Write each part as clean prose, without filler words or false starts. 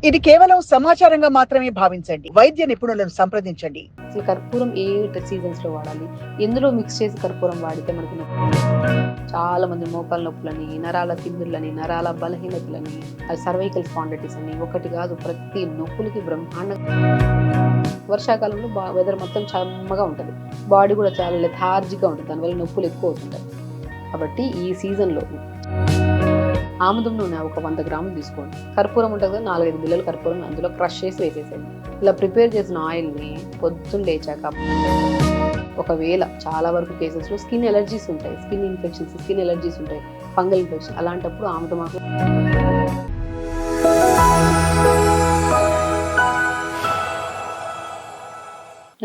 ఇది కేవలం సమాచారంగా మాత్రమే భావించండి. వైద్య నిపుణులను సంప్రదించండి. అసలు కర్పూరం ఏ సీజన్స్ లో వాడాలి, ఎందులో మిక్స్ చేసి కర్పూరం వాడితే మనకి నొప్పి. చాలా మంది మోకాల నొప్పులని, నరాల తిమ్మిర్లని, నరాల బలహీనతలని, సర్వైకల్ స్పాండిటిస్ అని ఒకటి కాదు, ప్రతి నొప్పులకి బ్రహ్మాండ. వర్షాకాలంలో వెదర్ మొత్తం చమ్మగా ఉంటుంది, బాడీ కూడా చాలా లెథార్జిక్గా ఉంటుంది, దానివల్ల నొప్పులు ఎక్కువ అవుతుంటాయి. కాబట్టి ఈ సీజన్లో ఆముదం నూనె ఒక 100 గ్రాములు తీసుకోండి. కర్పూరం ఉంటుంది కదా, 4-5 బిళ్ళలు కర్పూరం అందులో క్రష్ చేసి వేసేసేయండి. ఇలా ప్రిపేర్ చేసిన ఆయిల్ని పొద్దున్న లేచాక, ఒకవేళ చాలా వరకు కేసెస్లో స్కిన్ ఎలర్జీస్ ఉంటాయి, స్కిన్ ఇన్ఫెక్షన్స్, స్కిన్ ఎలర్జీస్ ఉంటాయి, ఫంగల్ ఇన్ఫెక్షన్, అలాంటప్పుడు ఆముదమాకు.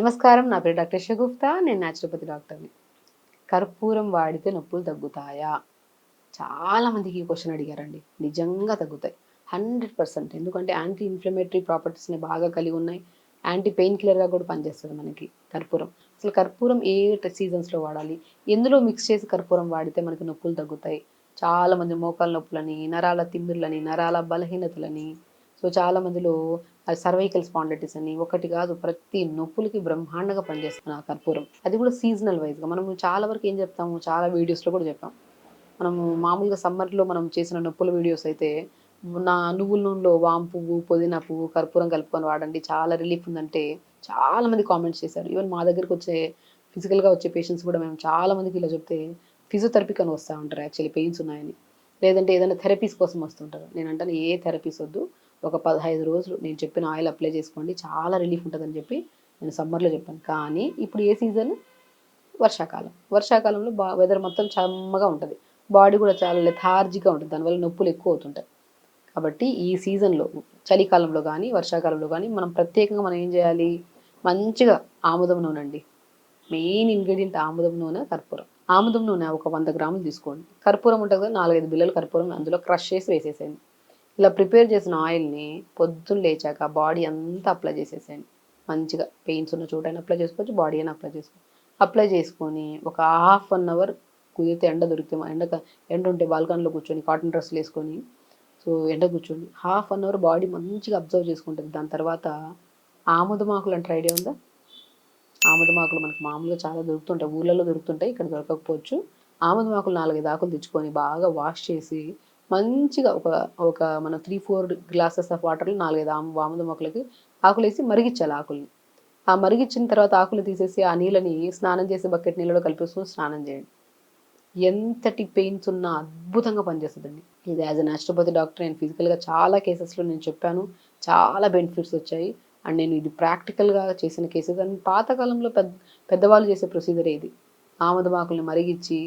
నమస్కారం, నా పేరు డాక్టర్ షగుఫ్తా, నేను న్యాచురోపతి డాక్టర్ని. కర్పూరం వాడితే నొప్పులు తగ్గుతాయా? చాలా మందికి ఈ క్వశ్చన్ అడిగారండి. నిజంగా తగ్గుతాయి 100%. ఎందుకంటే యాంటీ ఇన్ఫ్లమేటరీ ప్రాపర్టీస్ని బాగా కలిగి ఉన్నాయి, యాంటీ పెయిన్ కిల్లర్గా కూడా పనిచేస్తుంది మనకి కర్పూరం. అసలు కర్పూరం ఏ సీజన్స్లో వాడాలి, ఎందులో మిక్స్ చేసి కర్పూరం వాడితే మనకి నొప్పులు తగ్గుతాయి. చాలా మంది మోకాల నొప్పులని, నరాల తిమ్మిర్లని, నరాల బలహీనతలని, సో చాలా మందిలో సర్వైకల్ స్పాండిటిస్ అని ఒకటి కాదు, ప్రతి నొప్పులకి బ్రహ్మాండంగా పనిచేస్తుంది ఆ కర్పూరం. అది కూడా సీజనల్ వైజ్గా. మనం చాలా వరకు ఏం చెప్తాము, చాలా వీడియోస్లో కూడా చెప్పాం, మనము మామూలుగా సమ్మర్లో మనం చేసిన నొప్పుల వీడియోస్ అయితే, నా నువ్వుల నూనెలో వాము పువ్వు, పుదీనా పువ్వు, కర్పూరం కలుపుకొని వాడండి, చాలా రిలీఫ్ ఉందంటే చాలా మంది కామెంట్స్ చేశారు. ఈవెన్ మా దగ్గరికి వచ్చే ఫిజికల్గా వచ్చే పేషెంట్స్ కూడా మేము చాలా మందికి ఇలా చెప్తే ఫిజియోథెరపీకి అని వస్తూ ఉంటారు, యాక్చువల్లీ పెయిన్స్ ఉన్నాయని, లేదంటే ఏదైనా థెరపీస్ కోసం వస్తుంటారు. నేను అంటాను, ఏ థెరపీస్ వద్దు, ఒక 15 రోజులు నేను చెప్పిన ఆయిల్ అప్లై చేసుకోండి, చాలా రిలీఫ్ ఉంటుందని చెప్పి నేను సమ్మర్లో చెప్పాను. కానీ ఇప్పుడు ఏ సీజన్? వర్షాకాలం. వర్షాకాలంలో వెదర్ మొత్తం చమ్మగా ఉంటుంది, బాడీ కూడా చాలా లెథార్జిక్గా ఉంటుంది, దానివల్ల నొప్పులు ఎక్కువ అవుతుంటాయి. కాబట్టి ఈ సీజన్లో, చలికాలంలో కానీ వర్షాకాలంలో కానీ మనం ప్రత్యేకంగా మనం ఏం చేయాలి, మంచిగా ఆముదం నూనె అండి, మెయిన్ ఇంగ్రీడియంట్ ఆముదం నూనె, కర్పూరం. ఆముదం నూనె ఒక 100 గ్రాములు తీసుకోండి. కర్పూరం ఉంటుంది కదా, 4-5 బిళ్ళలు కర్పూరం అందులో క్రష్ చేసి వేసేసేయండి. ఇలా ప్రిపేర్ చేసిన ఆయిల్ని పొద్దున్న లేచాక బాడీ అంతా అప్లై చేసేసేయండి. మంచిగా పెయిన్స్ ఉన్న చోటైనా అప్లై చేసుకోవచ్చు, బాడీ అయినా అప్లై చేసుకోవచ్చు. అప్లై చేసుకొని ఒక హాఫ్ అన్ అవర్, కుదిరితే ఎండ దొరికితే ఎండ ఉంటే బాల్కనీలో కూర్చొని కాటన్ డ్రెస్సులు వేసుకొని, సో ఎండ కూర్చోండి, హాఫ్ అన్ అవర్ బాడీ మంచిగా అబ్జర్వ్ చేసుకుంటుంది. దాని తర్వాత ఆముదమాకులు అంటే ఐడియా ఉందా? ఆముదమాకులు మనకి మామూలుగా చాలా దొరుకుతుంటాయి, ఊళ్ళలో దొరుకుతుంటాయి, ఇక్కడ దొరకకపోవచ్చు. ఆముదమాకులు 4-5 ఆకులు తెచ్చుకొని బాగా వాష్ చేసి మంచిగా ఒక ఒక మన 3-4 గ్లాసెస్ ఆఫ్ వాటర్లో 4-5 ఆముదమాకులకి ఆకులు వేసి మరిగించాలి ఆకుల్ని. ఆ మరిగించిన తర్వాత ఆకులు తీసేసి ఆ నీళ్ళని స్నానం చేసి బకెట్ నీళ్ళలో కలిపేసుకొని స్నానం చేయండి. ఎంతటి పెయిన్స్ ఉన్నా అద్భుతంగా పనిచేస్తుందండి. ఇది యాజ్ అ న్యాచురోపతి డాక్టర్ నేను ఫిజికల్గా చాలా కేసెస్లో నేను చెప్పాను, చాలా బెనిఫిట్స్ వచ్చాయి. అండ్ నేను ఇది ప్రాక్టికల్గా చేసిన కేసెస్. అండ్ పాతకాలంలో పెద్దవాళ్ళు చేసే ప్రొసీజరే ఇది. ఆముదమాకుల్ని మరిగించి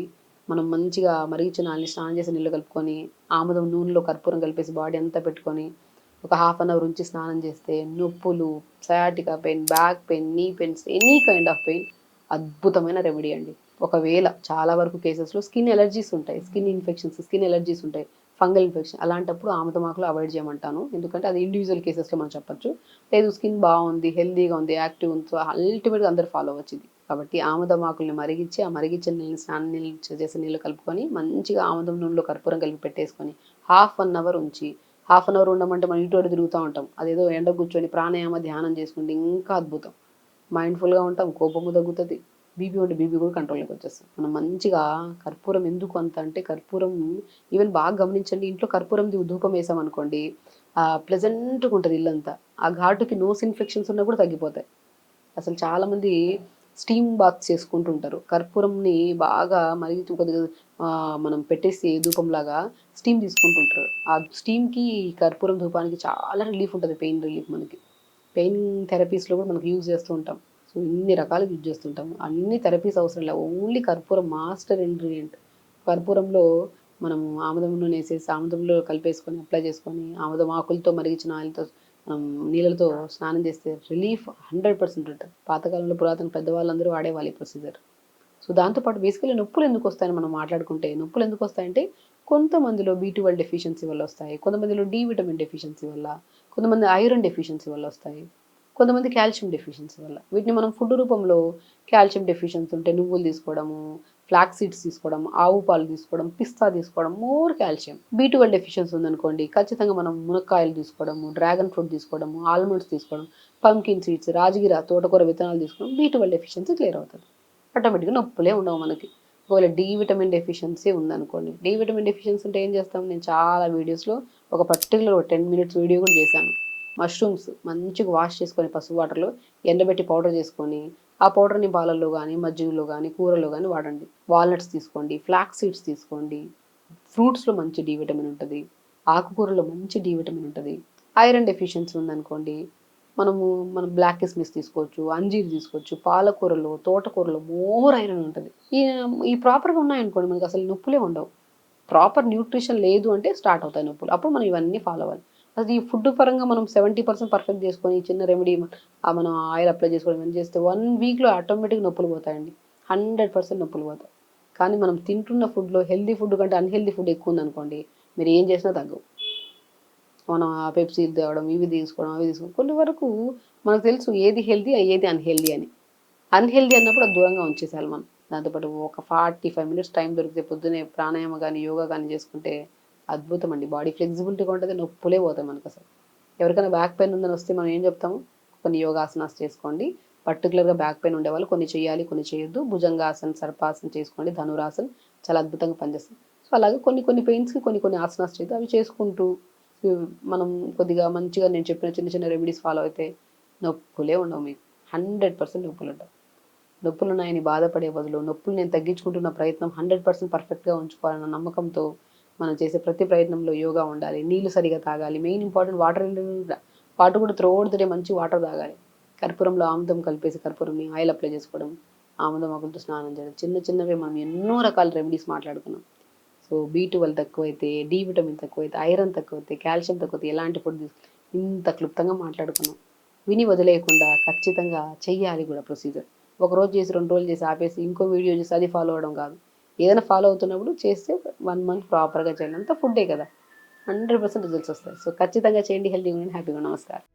మనం మంచిగా మరిగించిన వాళ్ళని స్నానం చేసి నీళ్ళు కలుపుకొని ఆముదం నూనెలో కర్పూరం కలిపేసి బాడీ అంతా పెట్టుకొని ఒక హాఫ్ అన్ అవర్ ఉంచి స్నానం చేస్తే నొప్పులు, సయాటికా పెయిన్, బ్యాక్ పెయిన్, నీ pains, any kind of pain అద్భుతమైన రెమెడీ అండి. ఒకవేళ చాలా వరకు కేసెస్లో స్కిన్ ఎలర్జీస్ ఉంటాయి, స్కిన్ ఇన్ఫెక్షన్స్, స్కిన్ ఎలర్జీస్ ఉంటాయి, ఫంగల్ ఇన్ఫెక్షన్, అలాంటప్పుడు ఆముదమాకులు అవాయిడ్ చేయమంటాను. ఎందుకంటే అది ఇండివిజువల్ కేసెస్లో మనం చెప్పొచ్చు. లేదు స్కిన్ బాగుంది, హెల్దీగా ఉంది, యాక్టివ్ ఉంది, సో అల్టిమేట్గా అందరూ ఫాలో అవ్వచ్చు ఇది. కాబట్టి ఆముదమాకుల్ని మరిగించి ఆ మరిగించిన నీళ్ళు, స్నానం నీళ్ళు చేసే నీళ్ళు కలుపుకొని మంచిగా ఆముదం నూనెలో కర్పూరం కలిపి పెట్టేసుకొని హాఫ్ అన్ అవర్ ఉంచి, హాఫ్ అన్ అవర్ ఉండమంటే మనం ఇటు అటు తిరుగుతూ ఉంటాం, అదేదో ఎండ కూర్చొని ప్రాణాయామ ధ్యానం చేసుకుంటే ఇంకా అద్భుతం. మైండ్ఫుల్గా ఉంటాం, కోపము తగ్గుతుంది, బీపీ ఉంటే బీపీ కూడా కంట్రోల్లోకి వచ్చేస్తుంది. మనం మంచిగా కర్పూరం ఎందుకు అంత అంటే, కర్పూరం ఈవెన్ బాగా గమనించండి, ఇంట్లో కర్పూరం ధూపం వేసామనుకోండి, ప్లెజెంట్గా ఉంటుంది ఇల్లంతా. ఆ ఘాటుకి నోస్ ఇన్ఫెక్షన్స్ ఉన్నా కూడా తగ్గిపోతాయి. అసలు చాలామంది స్టీమ్ బాత్ చేసుకుంటుంటారు, కర్పూరంని బాగా మరిగి కొద్దిగా మనం పెట్టేసి ధూపంలాగా స్టీమ్ తీసుకుంటుంటారు. ఆ స్టీమ్కి కర్పూరం ధూపానికి చాలా రిలీఫ్ ఉంటుంది, పెయిన్ రిలీఫ్. మనకి పెయిన్ థెరపీస్లో కూడా మనకి యూజ్ చేస్తూ ఉంటాం. సో ఇన్ని రకాలుగా యూజ్ చేస్తుంటాము, అన్ని థెరపీస్ అవసరం లేదు, ఓన్లీ కర్పూరం మాస్టర్ ఇంగ్రీడియంట్. కర్పూరంలో మనం ఆముదం నూనె వేసేసి ఆముదంలో కలిపేసుకొని అప్లై చేసుకొని ఆముదం ఆకులతో మరిగించిన ఆయిల్తో నీళ్ళతో స్నానం చేస్తే రిలీఫ్ 100% ఉంటుంది. పాతకాలంలో పురాతన పెద్దవాళ్ళందరూ వాడేవాళ్ళు ఈ ప్రొసీజర్. సో దాంతోపాటు బేసికలీ నొప్పులు ఎందుకు వస్తాయని మనం మాట్లాడుకుంటే, నొప్పులు ఎందుకు వస్తాయంటే కొంతమందిలో B12 డెఫిషియన్సీ వల్ల వస్తాయి, కొంతమందిలో D విటమిన్ డెఫిషియన్సీ వల్ల, కొంతమంది ఐరన్ డెఫిషియన్సీ వల్ల వస్తాయి, కొంతమంది కాల్షియం డెఫిషియన్సీ వల్ల. వీటిని మనం ఫుడ్ రూపంలో కాల్షియం డెఫిషియన్సీ ఉంటే నువ్వులు తీసుకోవడము, ఫ్లాక్స్ సీడ్స్ తీసుకోవడం, ఆవు పాలు తీసుకోవడం, పిస్తా తీసుకోవడం, మోర్ కాల్షియం. B12 డెఫిషియన్సీ ఉందనుకోండి, ఖచ్చితంగా మనం మునక్కాయలు తీసుకోవడము, డ్రాగన్ ఫ్రూట్ తీసుకోవడము, ఆల్మండ్స్ తీసుకోవడం, పంకిన్ సీడ్స్, రాజగిర, తోటకూర విత్తనాలు తీసుకోవడం B12 డెఫిషియన్సీ క్లియర్ అవుతుంది. ఆటోమేటిక్గా నొప్పులే ఉండవు మనకి. ఒకవేళ డి విటమిన్ డెఫిషియన్సీ ఉందనుకోండి, డి విటమిన్ డెఫిషియన్సీ ఉంటే ఏం చేస్తాం, నేను చాలా వీడియోస్లో ఒక పర్టికులర్ 10 మినిట్స్ వీడియో కూడా చేశాను. మష్రూమ్స్ మంచిగా వాష్ చేసుకొని పసుపు వాటర్లో ఎండబెట్టి పౌడర్ చేసుకొని ఆ పౌడర్ని పాలల్లో కానీ మజ్జిగలో కానీ కూరలో కానీ వాడండి. వాల్నట్స్ తీసుకోండి, ఫ్లాక్స్ సీడ్స్ తీసుకోండి. ఫ్రూట్స్లో మంచి డి విటమిన్ ఉంటుంది, ఆకుకూరలో మంచి డి విటమిన్ ఉంటుంది. ఐరన్ డెఫిషియన్సీ ఉందనుకోండి, మనం బ్లాక్ కిస్మిస్ తీసుకోవచ్చు, అంజీర్ తీసుకోవచ్చు, పాలకూరలో తోటకూరలో మోర్ ఐరన్ ఉంటుంది. ఈ ప్రాపర్గా ఉన్నాయనుకోండి మనకి అసలు నొప్పులే ఉండవు. ప్రాపర్ న్యూట్రిషన్ లేదు అంటే స్టార్ట్ అవుతాయి నొప్పులు. అప్పుడు మనం ఇవన్నీ ఫాలో అవ్వాలి. అది ఈ ఫుడ్ పరంగా మనం 70% పర్ఫెక్ట్ చేసుకొని చిన్న రెమెడీ మనం ఆయిల్ అప్లై చేసుకోవడం ఏమైనా చేస్తే 1 వీక్లో ఆటోమేటిక్ నొప్పులు పోతాయండి. 100% నొప్పులు పోతాయి. కానీ మనం తింటున్న ఫుడ్లో హెల్దీ ఫుడ్ కంటే అన్హెల్దీ ఫుడ్ ఎక్కువ ఉందనుకోండి, మీరు ఏం చేసినా తగ్గవు. మనం ఆ పెప్సీలు తేవడం, ఇవి తీసుకోవడం, అవి తీసుకోవడం, కొన్ని వరకు మనకు తెలుసు ఏది హెల్దీ ఏది అన్హెల్దీ అని. అన్హెల్దీ అన్నప్పుడు అది దూరంగా ఉంచేసాలి మనం. దాంతోపాటు ఒక 45 మినిట్స్ టైం దొరికితే పొద్దున్నే ప్రాణాయామ కానీ యోగా కానీ చేసుకుంటే అద్భుతం అండి. బాడీ ఫ్లెక్సిబిలిటీగా ఉంటుంది, నొప్పులే పోతాయి మనకు అసలు. ఎవరికైనా బ్యాక్ పెయిన్ ఉందని వస్తే మనం ఏం చెప్తాము, కొన్ని యోగాసనాస్ చేసుకోండి. పర్టికులర్గా బ్యాక్ పెయిన్ ఉండేవాళ్ళు కొన్ని చేయాలి, కొన్ని చేయొద్దు. భుజంగాసన్, సర్పాసన్ చేసుకోండి, ధనురాసన్ చాలా అద్భుతంగా పనిచేస్తుంది. సో అలాగే కొన్ని కొన్ని పెయిన్స్కి కొన్ని కొన్ని ఆసనాస్ చేద్దాం. అవి చేసుకుంటూ మనం కొద్దిగా మంచిగా నేను చెప్పిన చిన్న చిన్న రెమెడీస్ ఫాలో అయితే నొప్పులే ఉండవు మీకు. 100% నొప్పులు ఉండవు. నొప్పులు ఉన్నాయని బాధపడే బదులు నొప్పులు నేను తగ్గించుకుంటున్న ప్రయత్నం 100% పర్ఫెక్ట్గా ఉంచుకోవాలన్న నమ్మకంతో మనం చేసే ప్రతి ప్రయత్నంలో యోగా ఉండాలి. నీళ్ళు సరిగా తాగాలి. మెయిన్ ఇంపార్టెంట్ వాటర్ కూడా త్రోడ్ డే మంచి వాటర్ తాగాలి. కర్పూరంలో ఆముదం కలిపేసి కర్పూరంని ఆయిల్ అప్లై చేసుకోవడం, ఆముదం ఆకులతో స్నానం చేయడం, చిన్న చిన్నవి మనం ఎన్నో రకాల రెమెడీస్ మాట్లాడుకున్నాం. సో B12 తక్కువైతే, డి విటమిన్ తక్కువైతే, ఐరన్ తక్కువైతే, కాల్షియం తక్కువైతే ఎలాంటి ఫుడ్ ఇంత క్లుప్తంగా మాట్లాడుకున్నాం. విని వదిలేయకుండా ఖచ్చితంగా చెయ్యాలి కూడా ప్రొసీజర్. ఒక రోజు చేసి 2 రోజులు చేసి ఆపేసి ఇంకో వీడియో చేసి అది ఫాలో అవ్వడం కాదు. ఏదైనా ఫాలో అవుతున్నప్పుడు చేస్తే 1 మంత్ ప్రాపర్గా చేయాలి. అంతా ఫుడ్డే కదా, 100% రిజల్ట్స్ వస్తాయి. సో ఖచ్చితంగా చేయండి. హెల్తీగా ఉండండి, హ్యాపీగా. నమస్కారం.